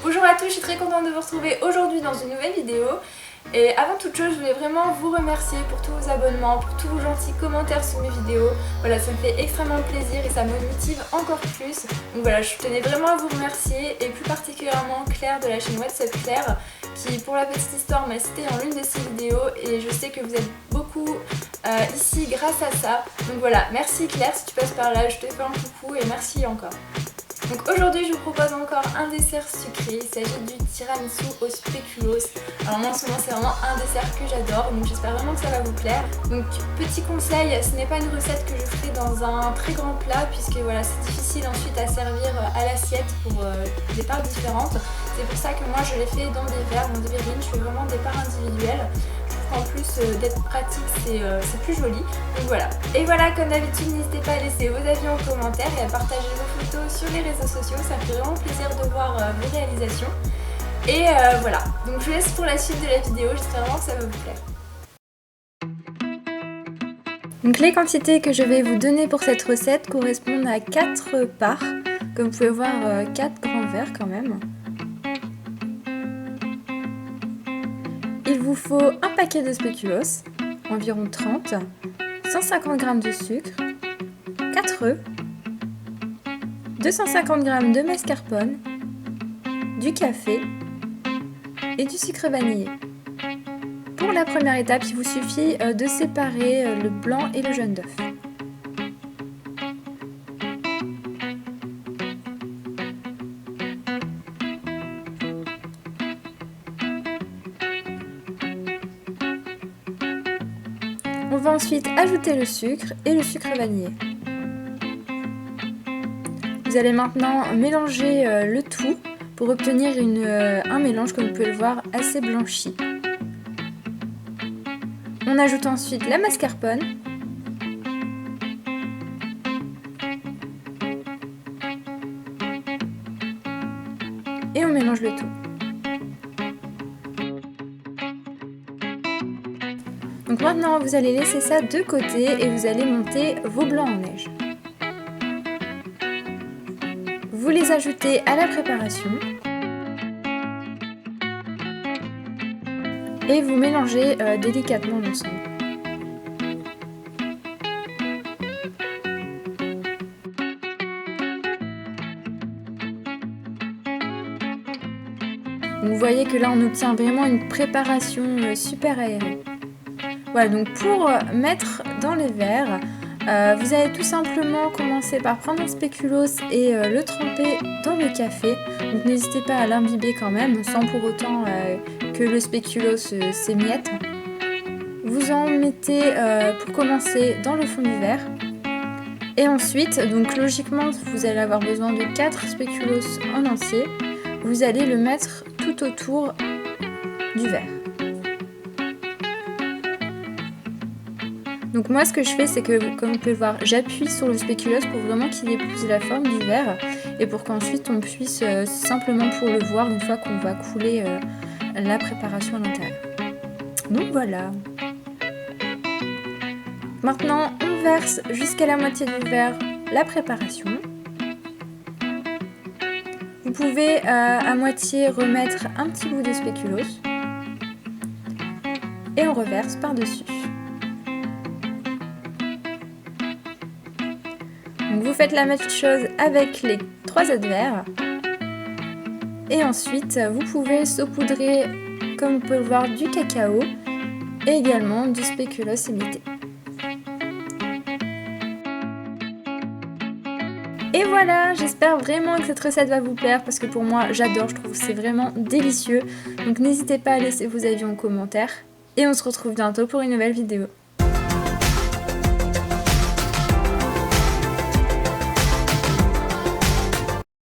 Bonjour à tous, je suis très contente de vous retrouver aujourd'hui dans une nouvelle vidéo. Et avant toute chose, je voulais vraiment vous remercier pour tous vos abonnements, pour tous vos gentils commentaires sous mes vidéos. Voilà, ça me fait extrêmement plaisir et ça me motive encore plus. Donc voilà, je tenais vraiment à vous remercier et plus particulièrement Claire de la chaîne WhatsApp Claire qui, pour la petite histoire, m'a cité en l'une de ses vidéos et je sais que vous êtes beaucoup ici grâce à ça. Donc voilà, merci Claire, si tu passes par là, je te fais un coucou et merci encore. Donc aujourd'hui je vous propose encore un dessert sucré, il s'agit du tiramisu au spéculoos. Alors moi en ce moment c'est vraiment un dessert que j'adore, donc j'espère vraiment que ça va vous plaire. Donc petit conseil, ce n'est pas une recette que je ferai dans un très grand plat puisque voilà c'est difficile ensuite à servir à l'assiette pour des parts différentes. C'est pour ça que moi je l'ai fait dans des verres, dans des verrines, je fais vraiment des parts individuelles. En plus d'être pratique, c'est plus joli. Donc voilà. Et voilà, comme d'habitude, n'hésitez pas à laisser vos avis en commentaire et à partager vos photos sur les réseaux sociaux. Ça me fait vraiment plaisir de voir vos réalisations. Et voilà. Donc je vous laisse pour la suite de la vidéo. J'espère vraiment que ça va vous plaire. Donc les quantités que je vais vous donner pour cette recette correspondent à 4 parts. Comme vous pouvez voir, 4 grands verres quand même. Il vous faut un paquet de spéculoos, environ 30, 150 g de sucre, 4 œufs, 250 g de mascarpone, du café et du sucre vanillé. Pour la première étape, il vous suffit de séparer le blanc et le jaune d'œuf. On va ensuite ajouter le sucre et le sucre vanillé. Vous allez maintenant mélanger le tout pour obtenir un mélange, comme vous pouvez le voir, assez blanchi. On ajoute ensuite la mascarpone. Et on mélange le tout. Donc maintenant, vous allez laisser ça de côté et vous allez monter vos blancs en neige. Vous les ajoutez à la préparation et vous mélangez délicatement l'ensemble. Donc vous voyez que là on obtient vraiment une préparation super aérée. Voilà, donc pour mettre dans les verres, vous allez tout simplement commencer par prendre un spéculoos et le tremper dans le café. Donc n'hésitez pas à l'imbiber quand même, sans pour autant que le spéculoos s'émiette. Vous en mettez pour commencer dans le fond du verre. Et ensuite, donc logiquement, vous allez avoir besoin de 4 spéculoos en entier. Vous allez le mettre tout autour du verre. Donc moi ce que je fais c'est que, comme vous pouvez le voir, j'appuie sur le spéculoos pour vraiment qu'il épouse la forme du verre et pour qu'ensuite on puisse simplement pour le voir une fois qu'on va couler la préparation à l'intérieur. Donc voilà. Maintenant on verse jusqu'à la moitié du verre la préparation. Vous pouvez à moitié remettre un petit bout de spéculoos et on reverse par-dessus. Donc vous faites la même chose avec les 3 autres verres. Et ensuite, vous pouvez saupoudrer, comme vous pouvez le voir, du cacao et également du spéculoos imité. Et voilà, j'espère vraiment que cette recette va vous plaire parce que pour moi, j'adore, je trouve que c'est vraiment délicieux. Donc n'hésitez pas à laisser vos avis en commentaire et on se retrouve bientôt pour une nouvelle vidéo.